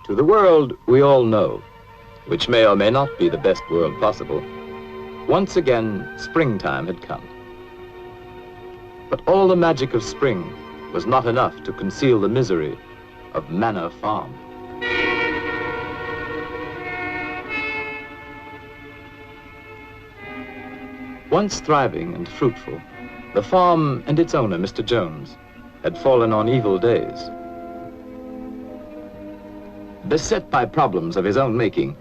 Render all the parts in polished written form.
To the world we all know, which may or may not be the best world possible, once again springtime had come. But all the magic of spring was not enough to conceal the misery of Manor Farm. Once thriving and fruitful, the farm and its owner, Mr. Jones, had fallen on evil days. Beset by problems of his own making,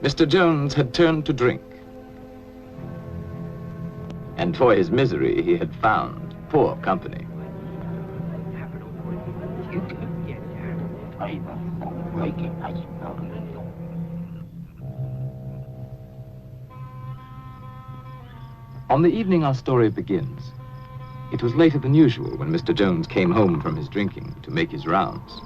Mr. Jones had turned to drink. And for his misery, he had found poor company. On the evening our story begins, it was later than usual when Mr. Jones came home from his drinking to make his rounds.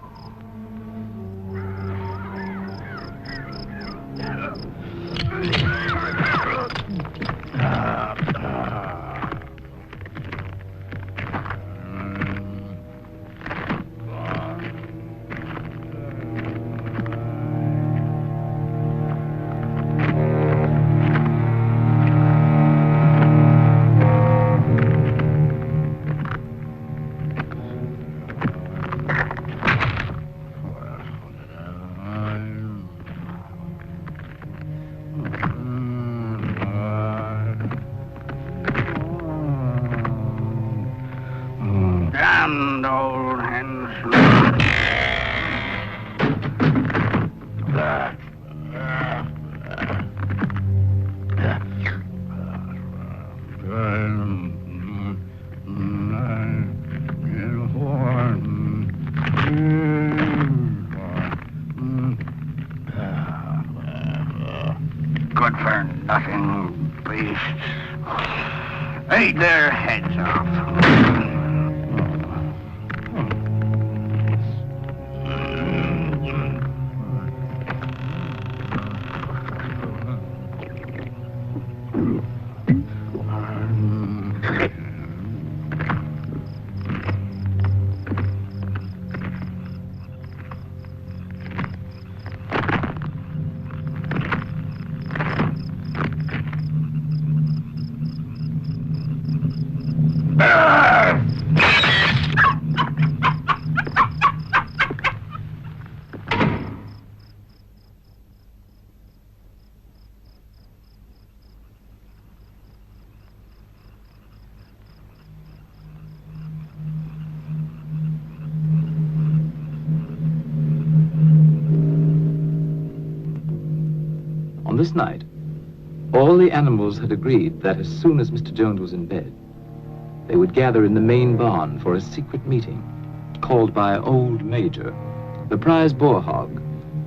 Good for nothing beasts. Eat their heads off. On this night, all the animals had agreed that as soon as Mr. Jones was in bed, they would gather in the main barn for a secret meeting called by Old Major, the prize boar hog,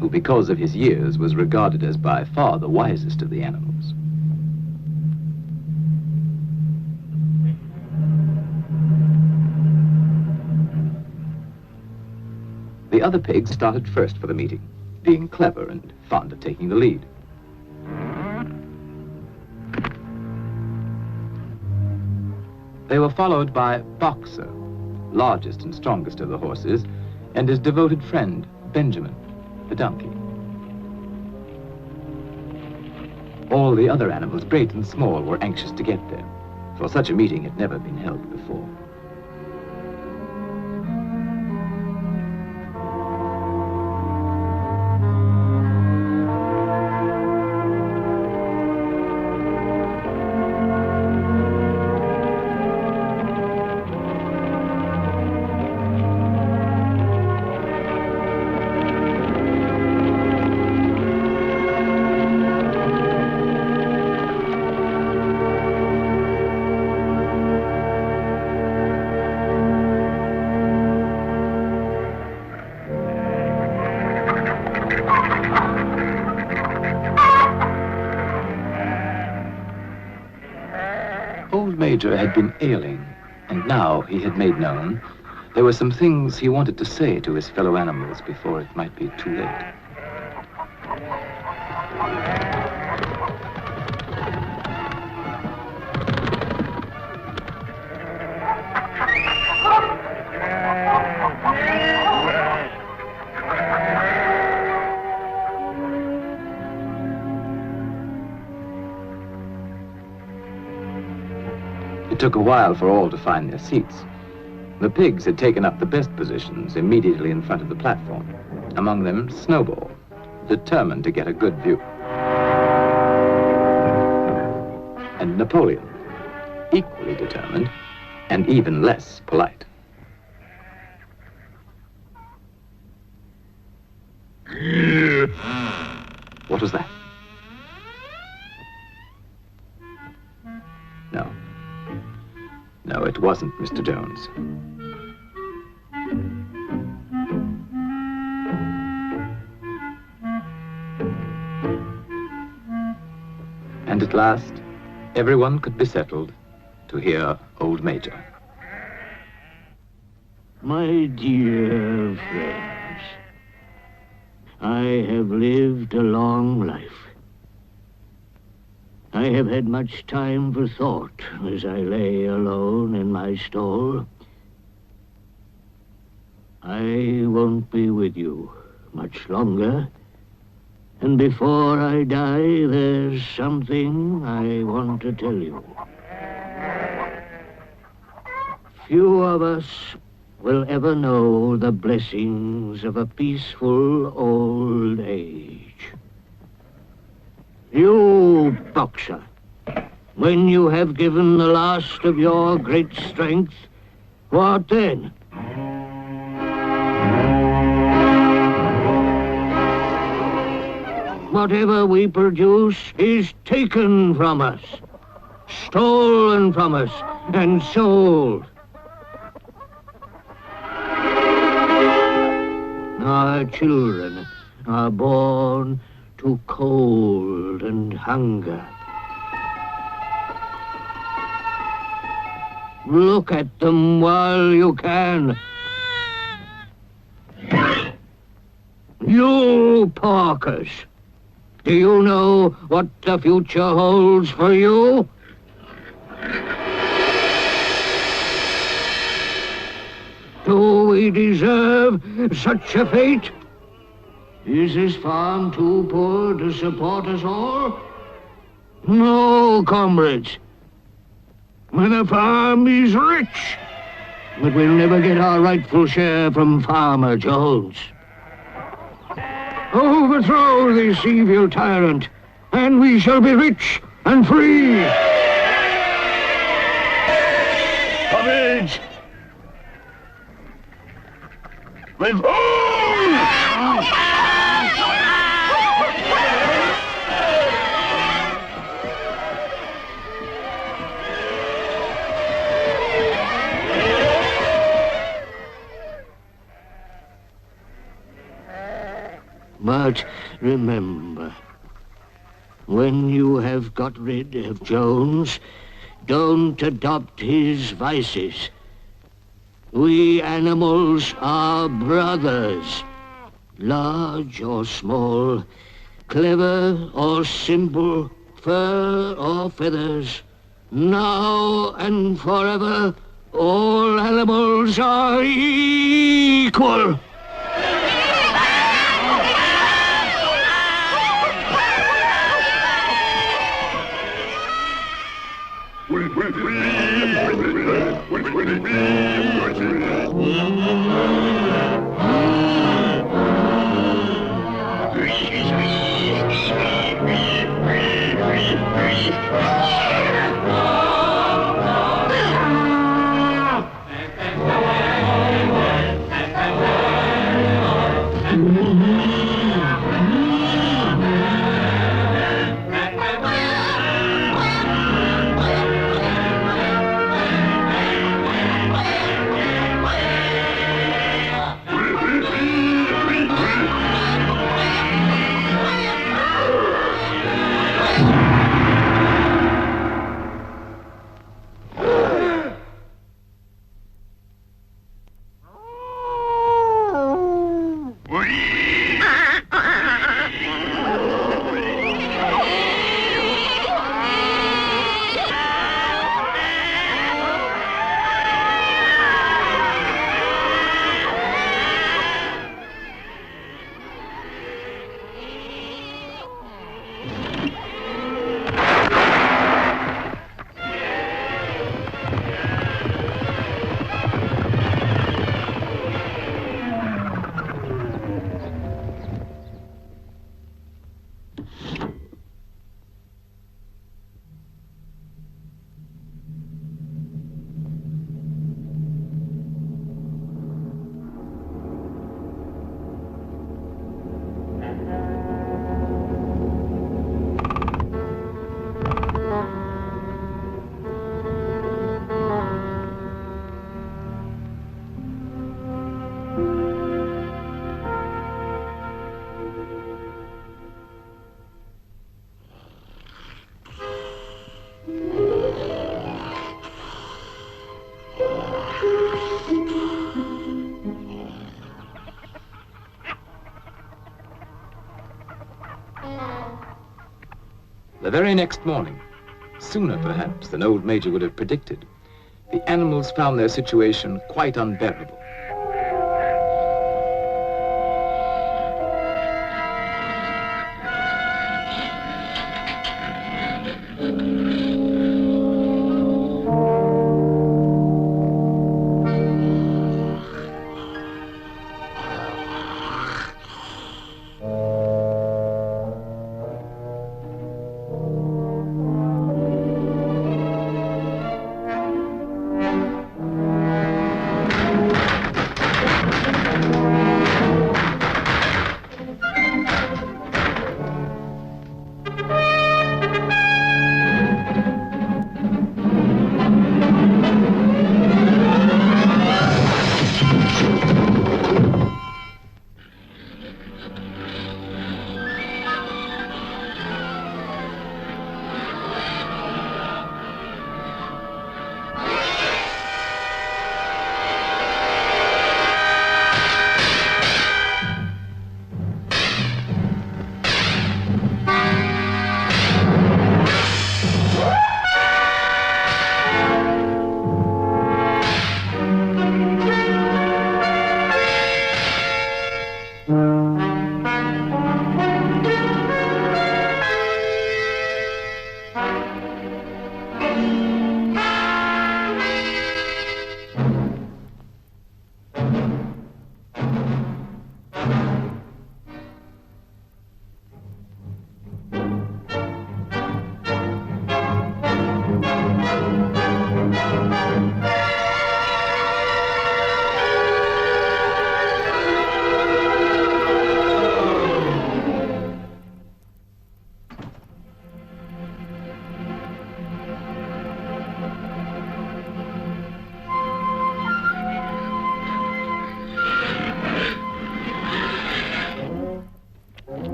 who because of his years was regarded as by far the wisest of the animals. The other pigs started first for the meeting, being clever and fond of taking the lead. They were followed by Boxer, largest and strongest of the horses, and his devoted friend, Benjamin, the donkey. All the other animals, great and small, were anxious to get there, for such a meeting had never been held before. Old Major had been ailing, and now he had made known there were some things he wanted to say to his fellow animals before it might be too late. took a while for all to find their seats. The pigs had taken up the best positions immediately in front of the platform. Among them, Snowball, determined to get a good view. And Napoleon, equally determined and even less polite. What was that? No. No, it wasn't Mr. Jones. And at last, everyone could be settled to hear Old Major. My dear friends, I have lived a long life. I have had much time for thought as I lay alone in my stall. I won't be with you much longer. And before I die, there's something I want to tell you. Few of us will ever know the blessings of a peaceful old age. You, boxer, when you have given the last of your great strength, what then? Whatever we produce is taken from us, stolen from us, and sold. Our children are born to cold and hunger. Look at them while you can. You porkers, do you know what the future holds for you? Do we deserve such a fate? Is this farm too poor to support us all? No, comrades. The farm is rich, but we'll never get our rightful share from Farmer Jones. Overthrow this evil tyrant, and we shall be rich and free. Courage! But remember, when you have got rid of Jones, don't adopt his vices. We animals are brothers, large or small, clever or simple, fur or feathers. Now and forever, all animals are equal. The very next morning, sooner perhaps than old Major would have predicted, the animals found their situation quite unbearable.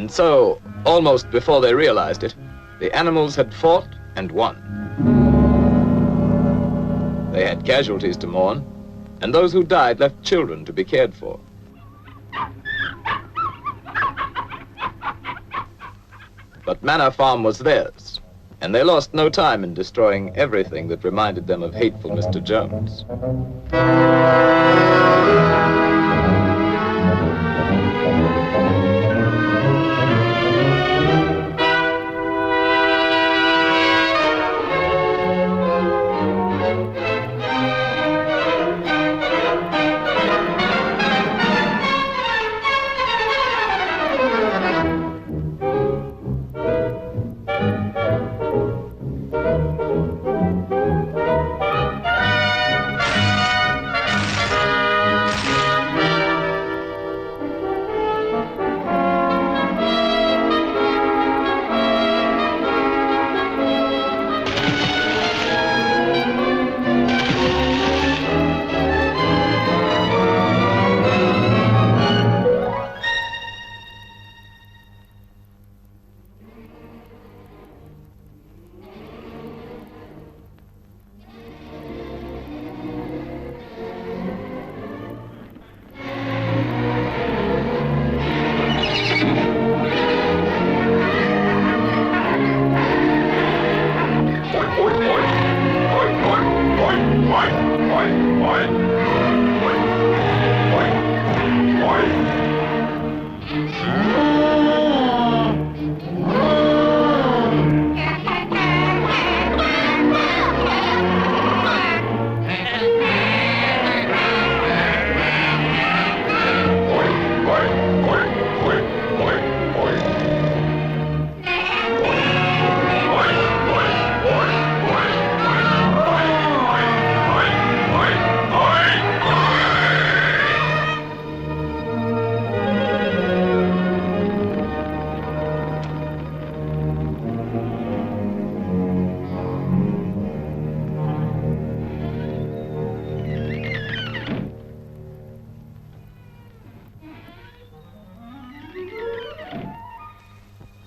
And so, almost before they realized it, the animals had fought and won. They had casualties to mourn, and those who died left children to be cared for. But Manor Farm was theirs, and they lost no time in destroying everything that reminded them of hateful Mr. Jones.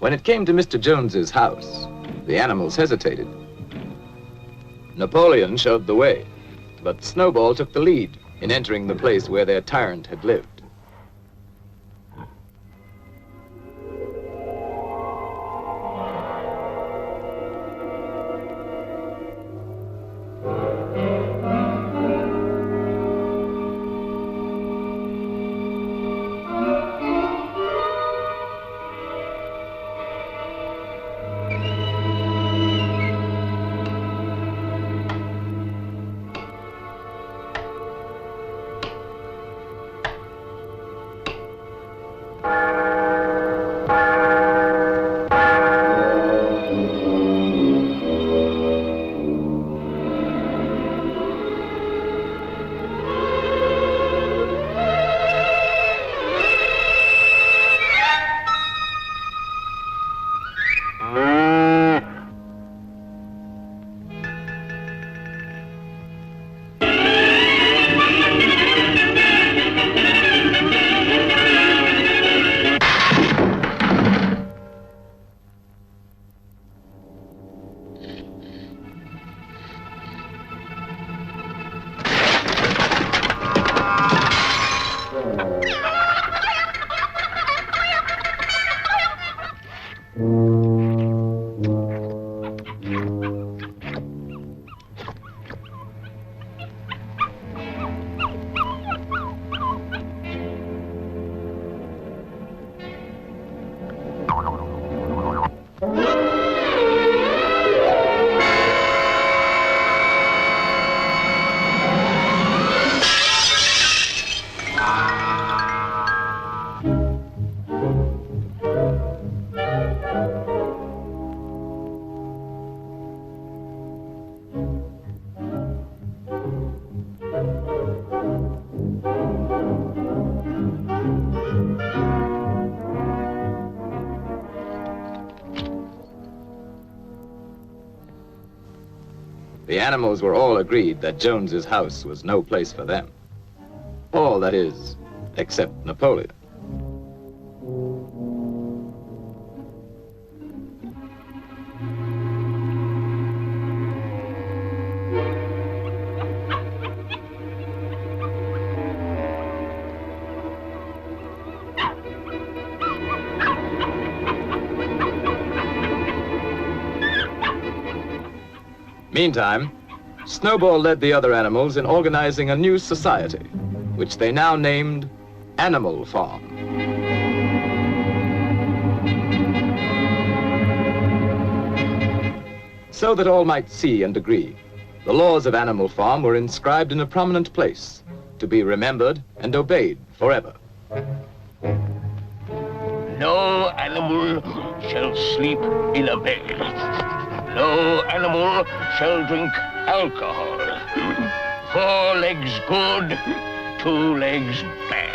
When it came to Mr. Jones's house, the animals hesitated. Napoleon showed the way, but Snowball took the lead in entering the place where their tyrant had lived. The animals were all agreed that Jones's house was no place for them. All, that is, except Napoleon. Meantime, Snowball led the other animals in organizing a new society, which they now named Animal Farm. So that all might see and agree, the laws of Animal Farm were inscribed in a prominent place, to be remembered and obeyed forever. No animal shall sleep in a bed. No animal shall drink alcohol. 4 legs good, 2 legs bad.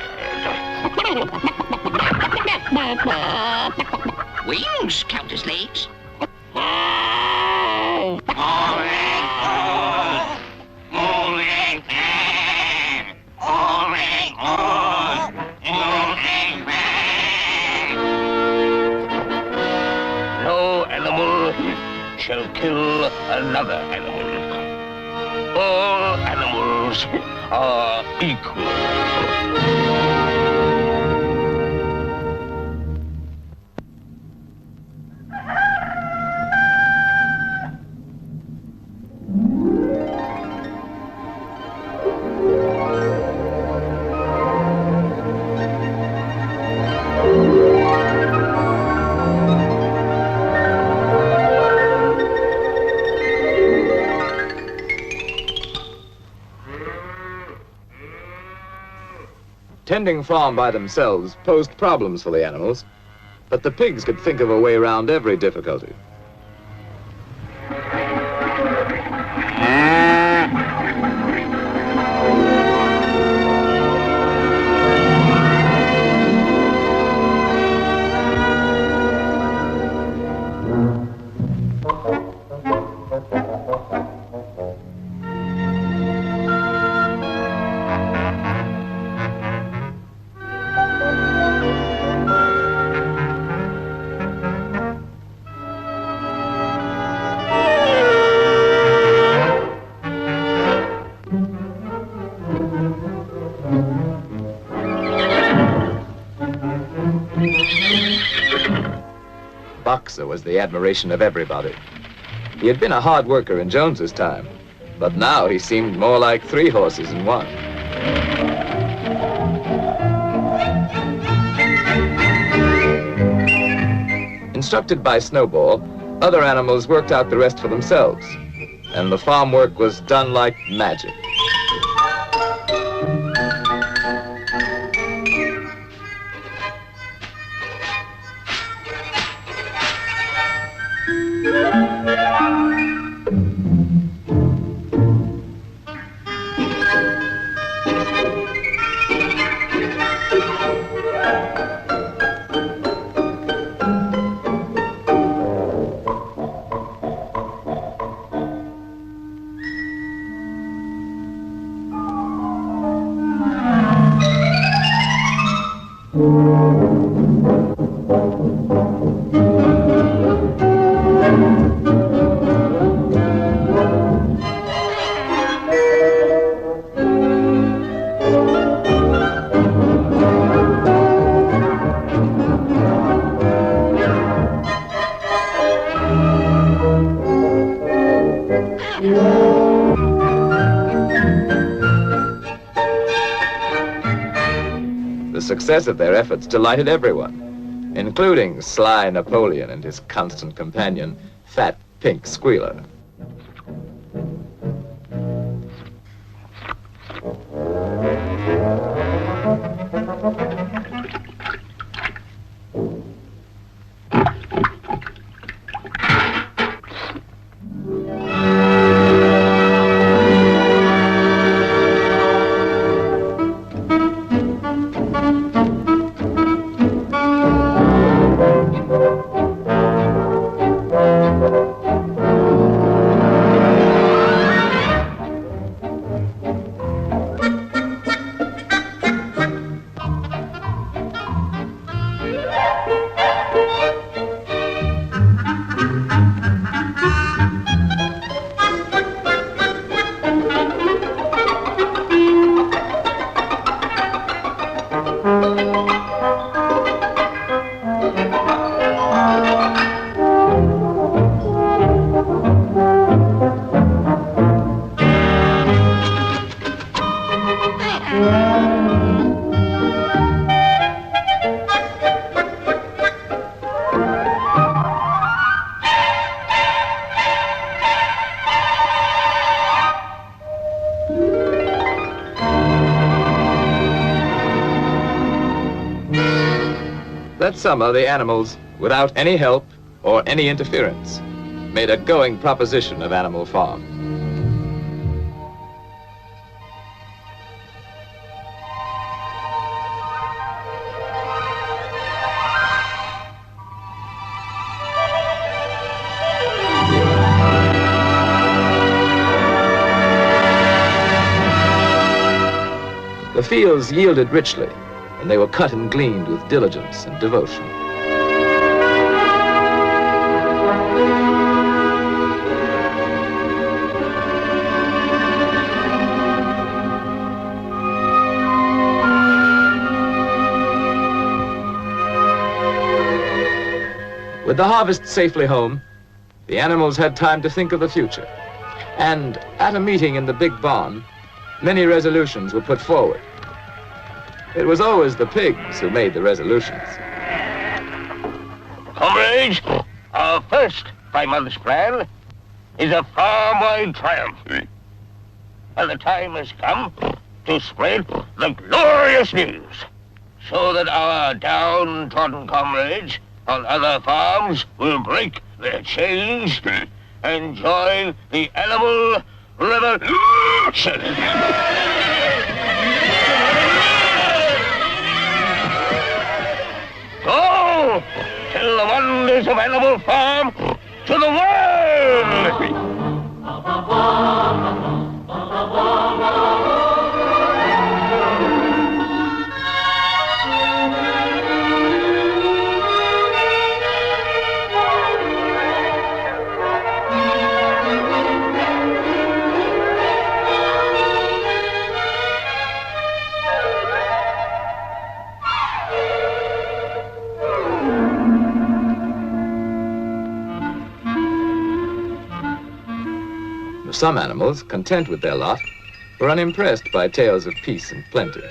Wings count as legs. No animal shall kill another animal. All animals are equal. Tending farm by themselves posed problems for the animals, but the pigs could think of a way around every difficulty. Boxer was the admiration of everybody. He had been a hard worker in Jones's time, but now he seemed more like 3 horses in one. Instructed by Snowball, other animals worked out the rest for themselves, and the farm work was done like magic. The success of their efforts delighted everyone, including sly Napoleon and his constant companion, Fat Pink Squealer. That summer, the animals, without any help or any interference, made a going proposition of Animal Farm. The fields yielded richly, and they were cut and gleaned with diligence and devotion. With the harvest safely home, the animals had time to think of the future. And at a meeting in the big barn, many resolutions were put forward. It was always the pigs who made the resolutions. Comrades, our first 5-month plan is a farm-wide triumph. And the time has come to spread the glorious news, so that our downtrodden comrades on other farms will break their chains and join the animal revolution. Go! Tell the wonders of Animal Farm to the world! Some animals, content with their lot, were unimpressed by tales of peace and plenty.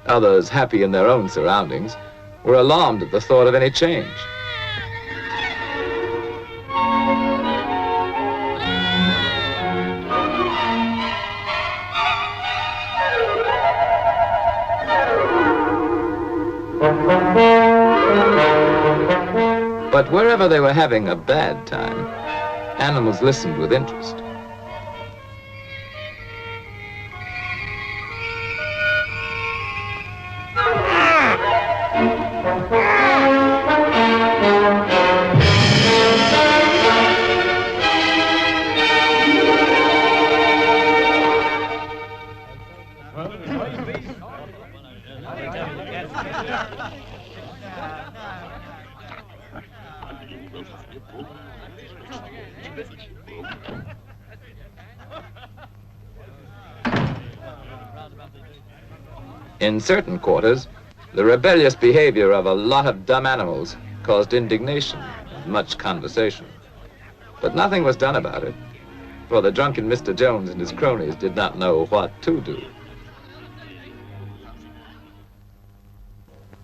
Others, happy in their own surroundings, were alarmed at the thought of any change. But wherever they were having a bad time, animals listened with interest. In certain quarters, the rebellious behavior of a lot of dumb animals caused indignation and much conversation. But nothing was done about it, for the drunken Mr. Jones and his cronies did not know what to do.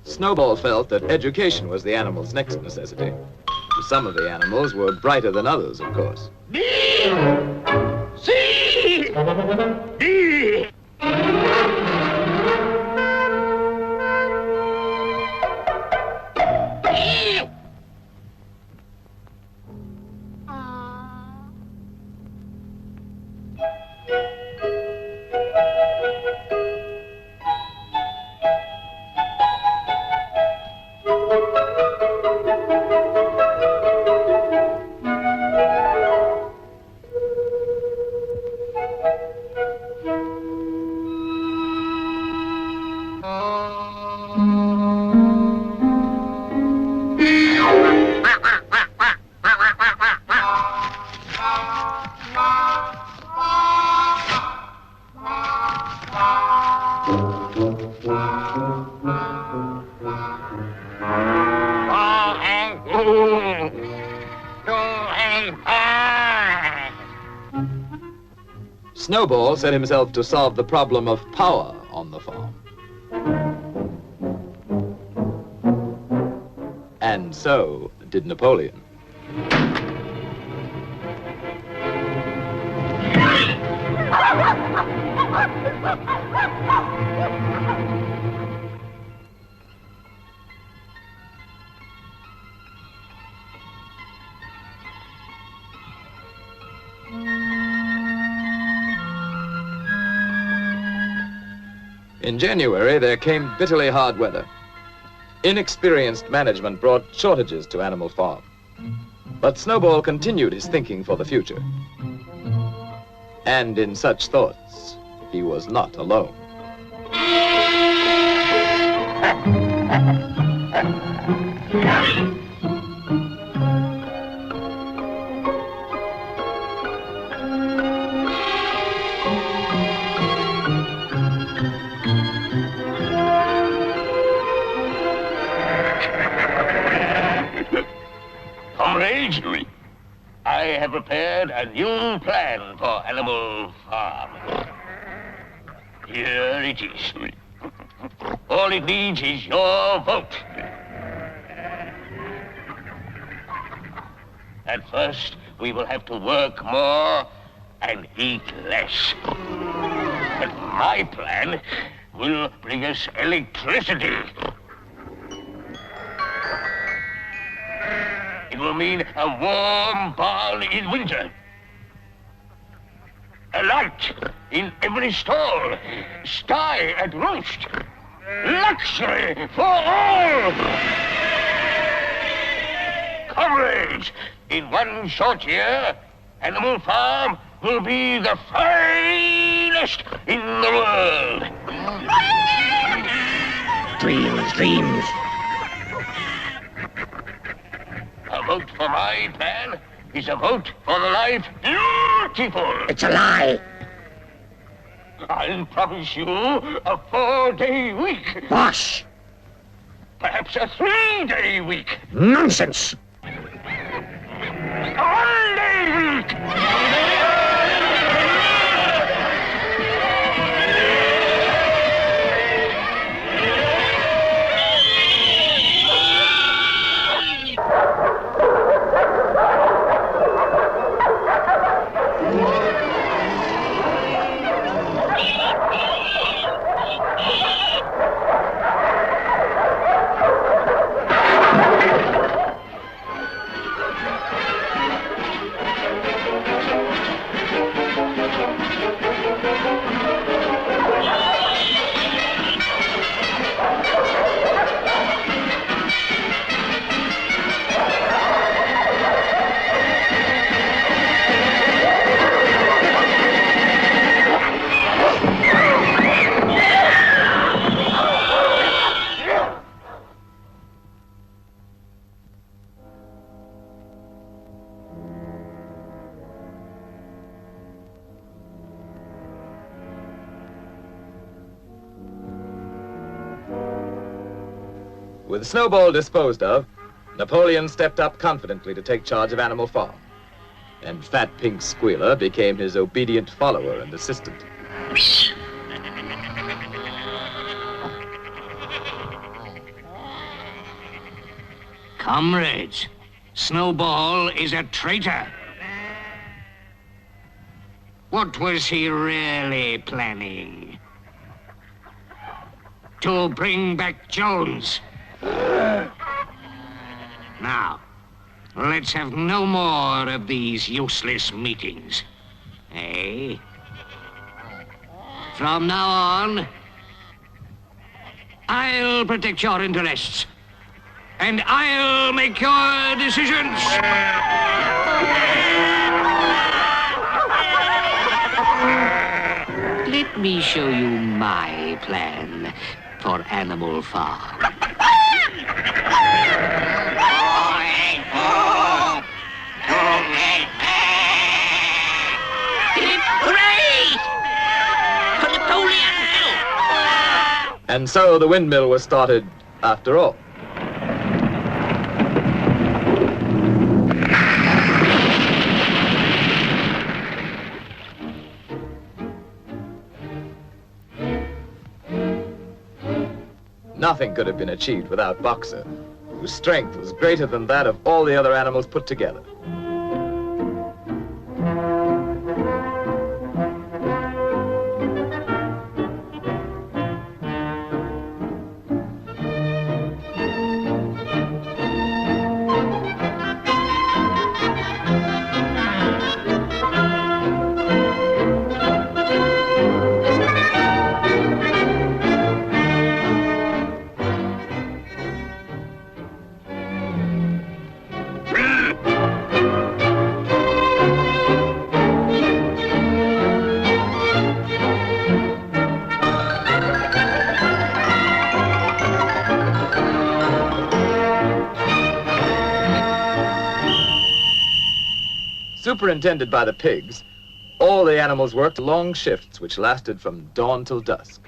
Snowball felt that education was the animal's next necessity. Some of the animals were brighter than others, of course. Snowball set himself to solve the problem of power on the farm. And so did Napoleon. In January, there came bitterly hard weather. Inexperienced management brought shortages to Animal Farm. But Snowball continued his thinking for the future. And in such thoughts, he was not alone. Comrades, I have prepared a new plan for Animal Farm. Here it is. All it needs is your vote. At first, we will have to work more and eat less. But my plan will bring us electricity. It will mean a warm barn in winter. A light in every stall. Sty at roost. Luxury for all. Comrades, in one short year, Animal Farm will be the finest in the world. Dreams, dreams. A vote for my plan is a vote for the life beautiful. It's a lie. I'll promise you a 4-day week. Bosh! Perhaps a 3-day week. Nonsense! A 1-day week. With Snowball disposed of, Napoleon stepped up confidently to take charge of Animal Farm. And Fat Pink Squealer became his obedient follower and assistant. Comrades, Snowball is a traitor. What was he really planning? To bring back Jones. Now, let's have no more of these useless meetings. Eh? From now on, I'll protect your interests. And I'll make your decisions. Let me show you my plan for Animal Farm. And so the windmill was started after all. Nothing could have been achieved without Boxer, whose strength was greater than that of all the other animals put together. Superintended by the pigs, all the animals worked long shifts which lasted from dawn till dusk.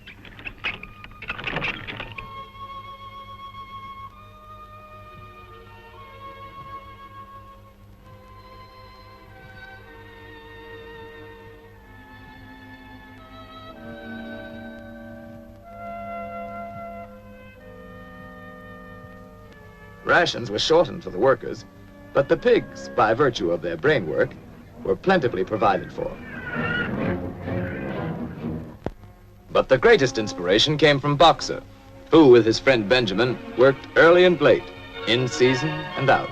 Rations were shortened for the workers, but the pigs, by virtue of their brain work, were plentifully provided for. But the greatest inspiration came from Boxer, who, with his friend Benjamin, worked early and late, in season and out.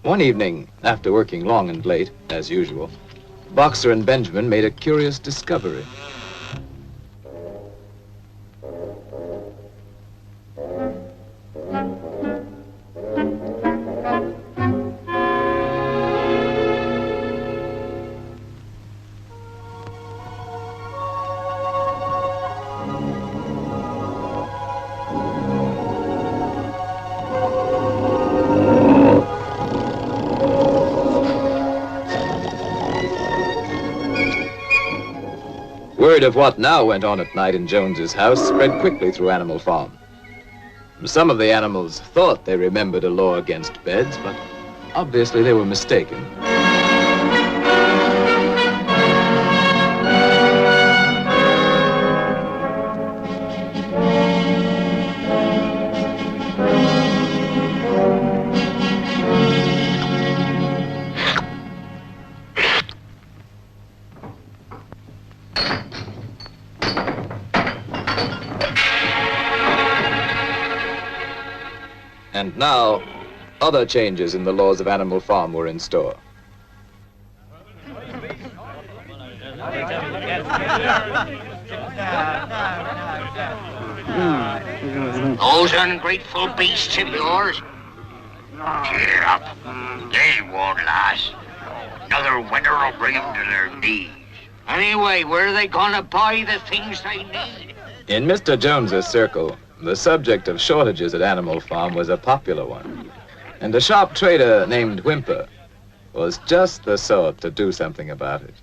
One evening, after working long and late, as usual, Boxer and Benjamin made a curious discovery. Word of what now went on at night in Jones's house spread quickly through Animal Farm. Some of the animals thought they remembered a law against beds, but obviously they were mistaken. And now, other changes in the laws of Animal Farm were in store. Those ungrateful beasts of yours, cheer up. They won't last. Another winter will bring them to their knees. Anyway, where are they gonna buy the things they need? In Mr. Jones's circle, the subject of shortages at Animal Farm was a popular one. And a sharp trader named Whimper was just the sort to do something about it.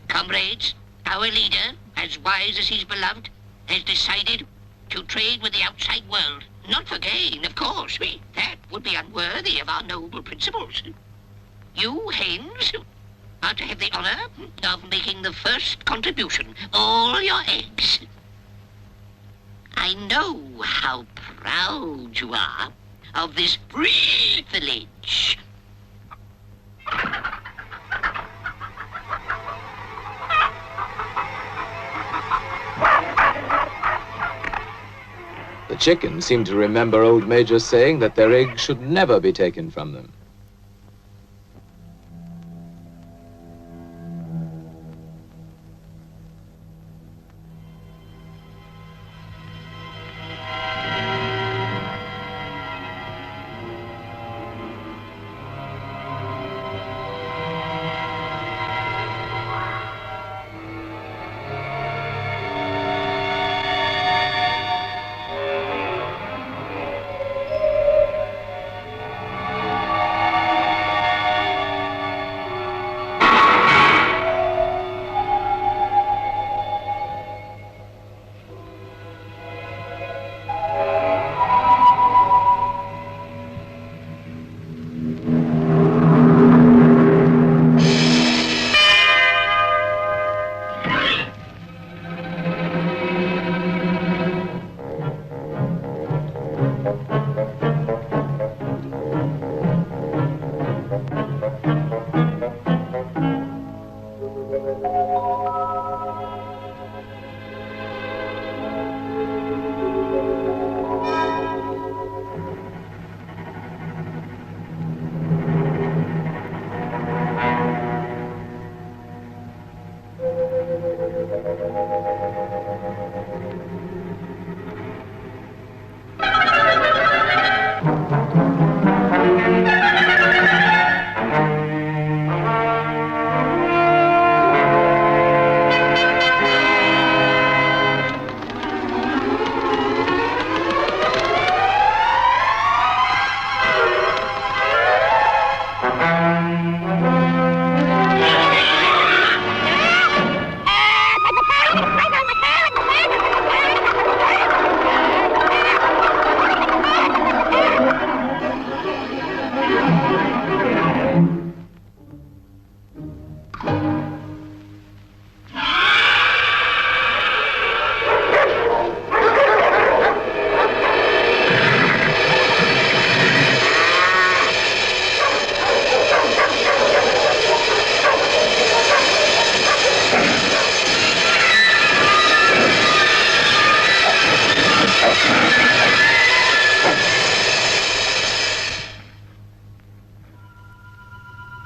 Comrades, our leader, as wise as he's beloved, has decided to trade with the outside world. Not for gain, of course. That would be unworthy of our noble principles. You, hens, are to have the honor of making the first contribution, all your eggs. I know how proud you are of this privilege. The chickens seemed to remember old Major saying that their eggs should never be taken from them.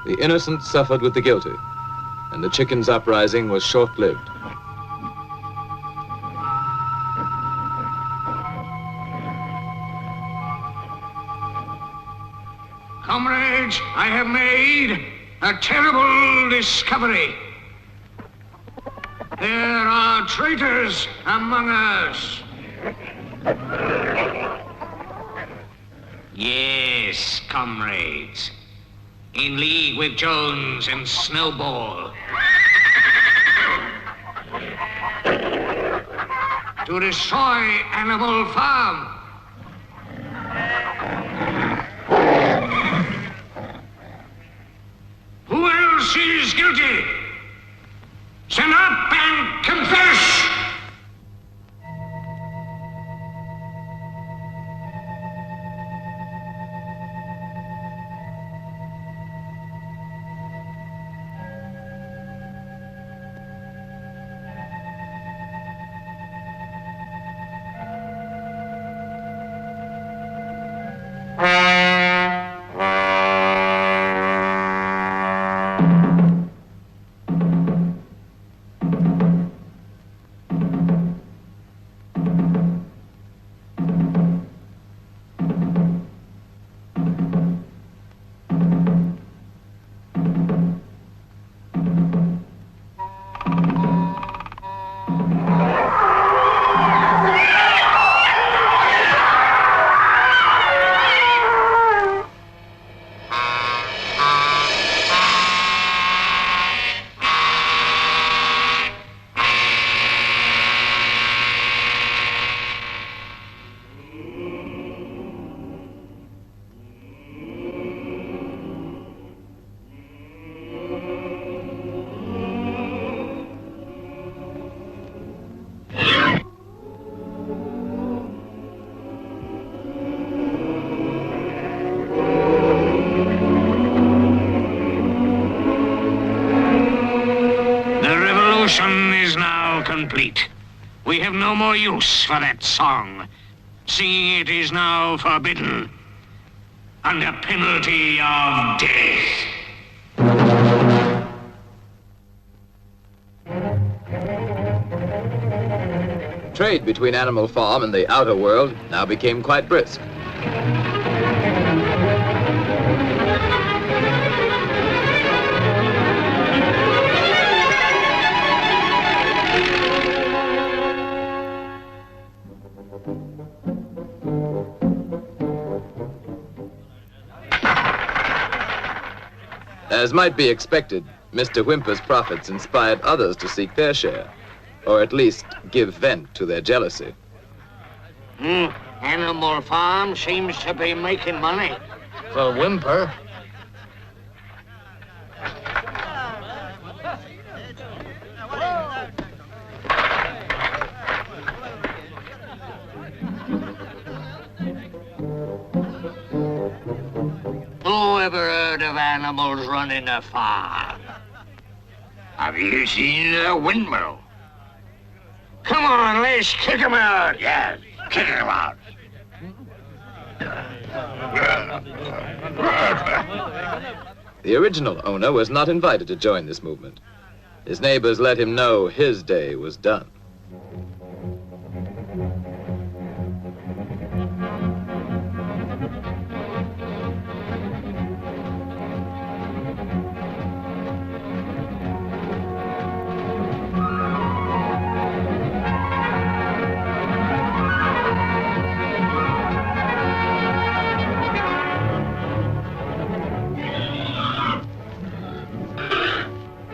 The innocent suffered with the guilty, and the chickens' uprising was short-lived. Comrades, I have made a terrible discovery. There are traitors among us. Yes, comrades. In league with Jones and Snowball. To destroy Animal Farm. Who else is guilty? Stand up and confess! Is now complete. We have no more use for that song. Singing it is now forbidden, under penalty of death. Trade between Animal Farm and the outer world now became quite brisk. As might be expected, Mr. Whymper's profits inspired others to seek their share, or at least give vent to their jealousy. Animal Farm seems to be making money. For Whymper. Who ever heard of animals running a farm? Have you seen a windmill? Come on, let's kick him out. Yeah, kick him out. The original owner was not invited to join this movement. His neighbors let him know his day was done.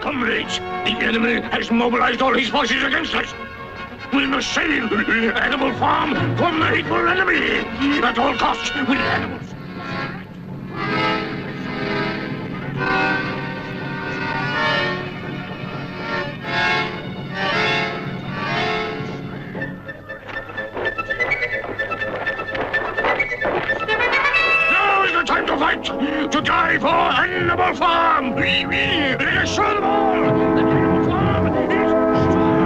Comrades, the enemy has mobilized all his forces against us. We must save Animal Farm from the hateful enemy. At all costs, with animals. Now is the time to fight, to die for Animal Farm. Let us show them all that Animal Farm is strong.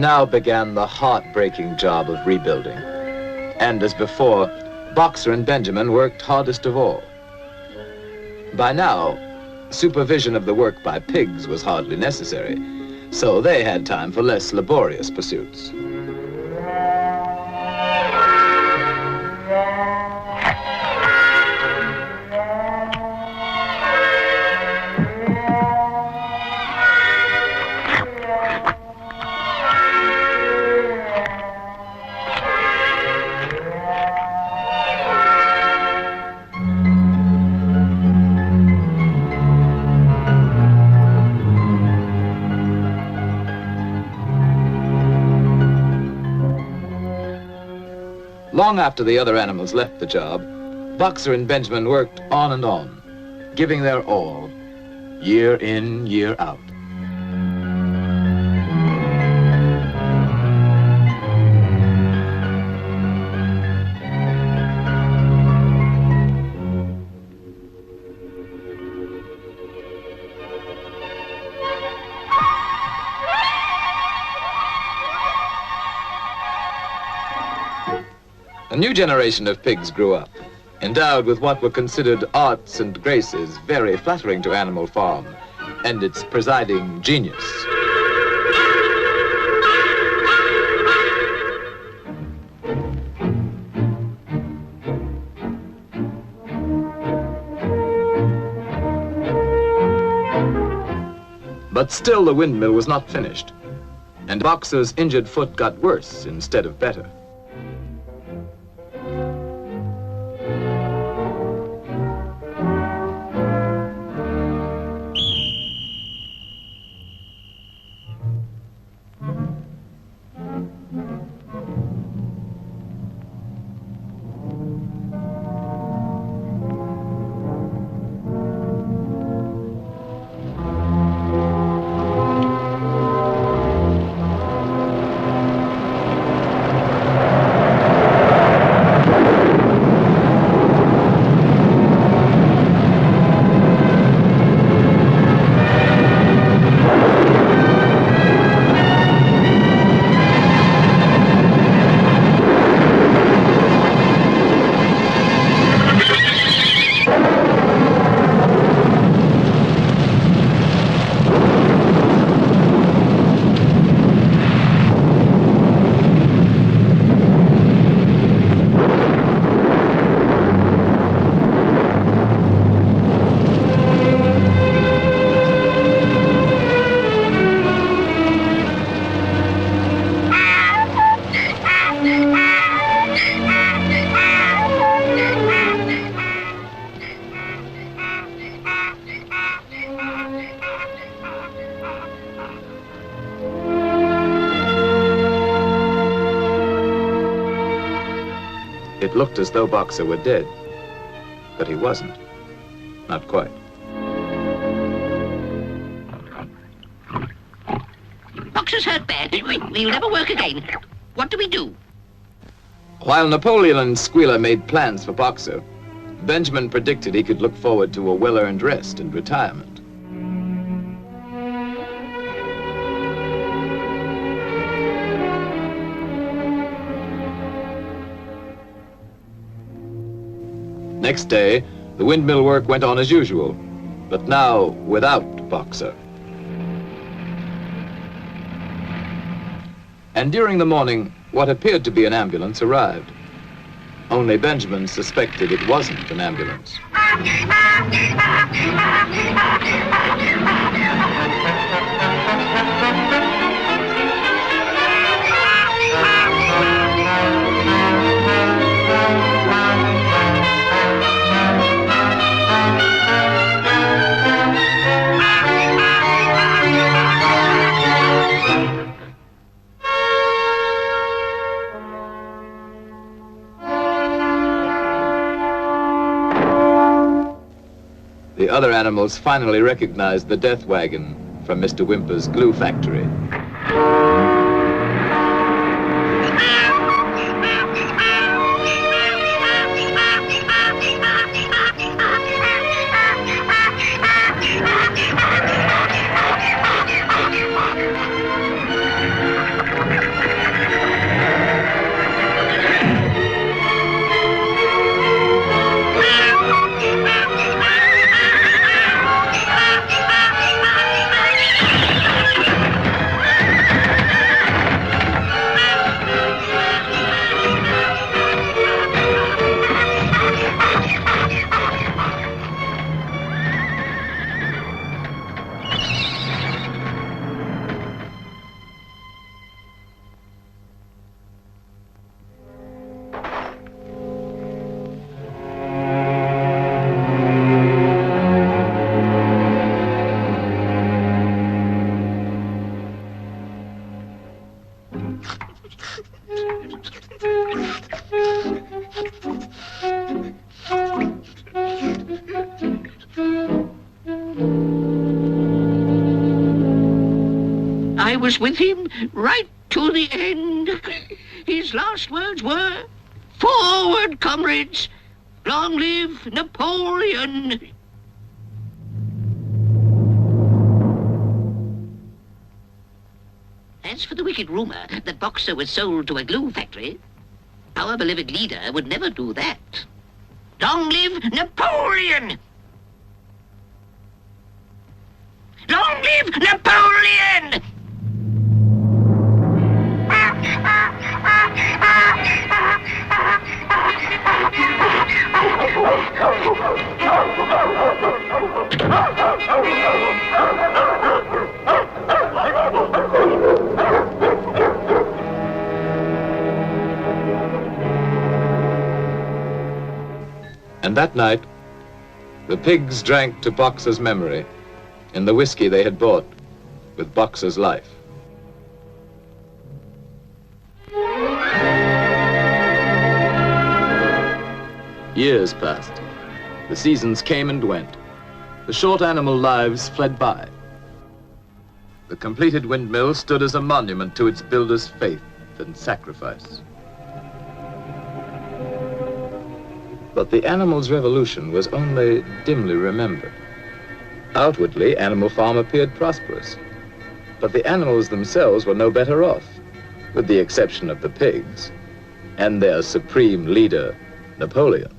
Now began the heartbreaking job of rebuilding. And as before, Boxer and Benjamin worked hardest of all. By now, supervision of the work by pigs was hardly necessary, so they had time for less laborious pursuits. Long after the other animals left the job, Boxer and Benjamin worked on and on, giving their all, year in, year out. A new generation of pigs grew up, endowed with what were considered arts and graces very flattering to Animal Farm and its presiding genius. But still the windmill was not finished, and Boxer's injured foot got worse instead of better. It looked as though Boxer were dead, but he wasn't. Not quite. Boxer's hurt bad. He'll never work again. What do we do? While Napoleon and Squealer made plans for Boxer, Benjamin predicted he could look forward to a well-earned rest and retirement. Next day, the windmill work went on as usual, but now without Boxer. And during the morning, what appeared to be an ambulance arrived. Only Benjamin suspected it wasn't an ambulance. The other animals finally recognized the death wagon from Mr. Whymper's glue factory. I was with him right to the end. His last words were, "Forward, comrades! Long live Napoleon!" As for the wicked rumor that Boxer was sold to a glue factory, our beloved leader would never do that. Long live Napoleon! Long live Napoleon! And that night, the pigs drank to Boxer's memory in the whiskey they had bought with Boxer's life. Years passed. The seasons came and went. The short animal lives fled by. The completed windmill stood as a monument to its builder's faith and sacrifice. But the animal's revolution was only dimly remembered. Outwardly, Animal Farm appeared prosperous, but the animals themselves were no better off, with the exception of the pigs and their supreme leader, Napoleon.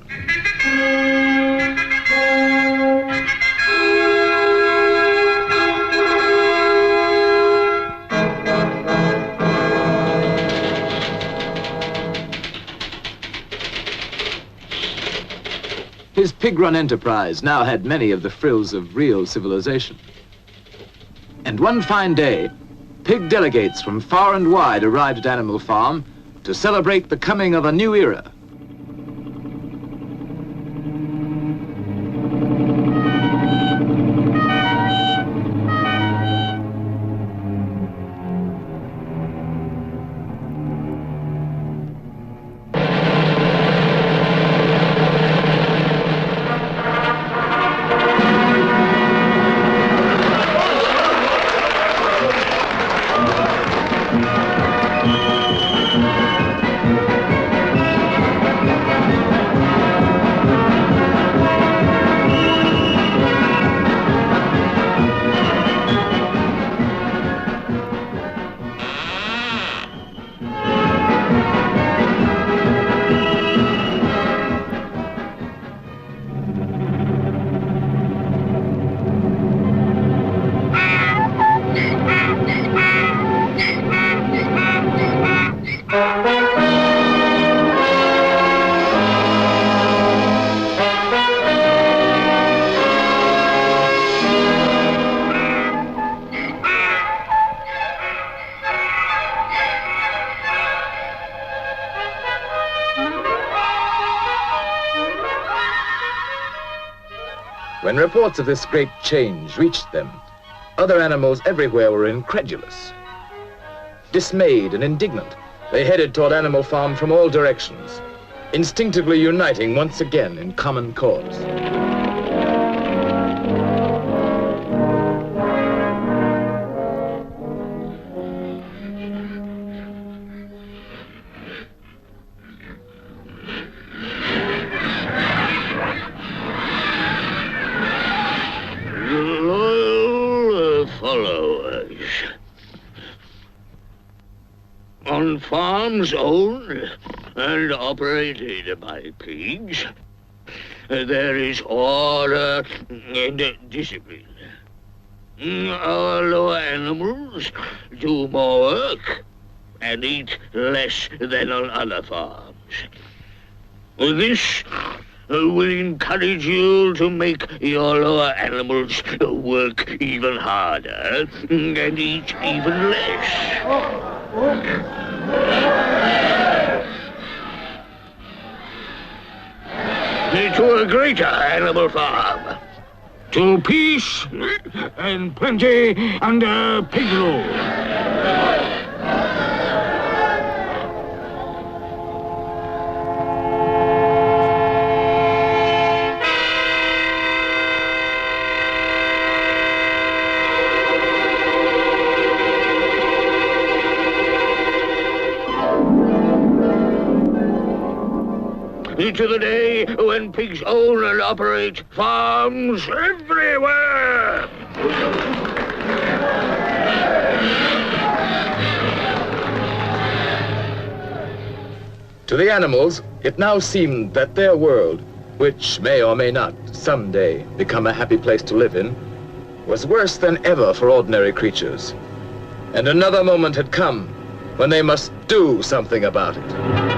His pig-run enterprise now had many of the frills of real civilization. And one fine day, pig delegates from far and wide arrived at Animal Farm to celebrate the coming of a new era. When reports of this great change reached them, other animals everywhere were incredulous. Dismayed and indignant, they headed toward Animal Farm from all directions, instinctively uniting once again in common cause. On farms owned and operated by pigs, there is order and discipline. Our lower animals do more work and eat less than on other farms. This will encourage you to make your lower animals work even harder and eat even less. To a greater Animal Farm. To peace and plenty under pig rule. into the day when pigs own and operate farms everywhere. To the animals, it now seemed that their world, which may or may not someday become a happy place to live in, was worse than ever for ordinary creatures. And another moment had come when they must do something about it.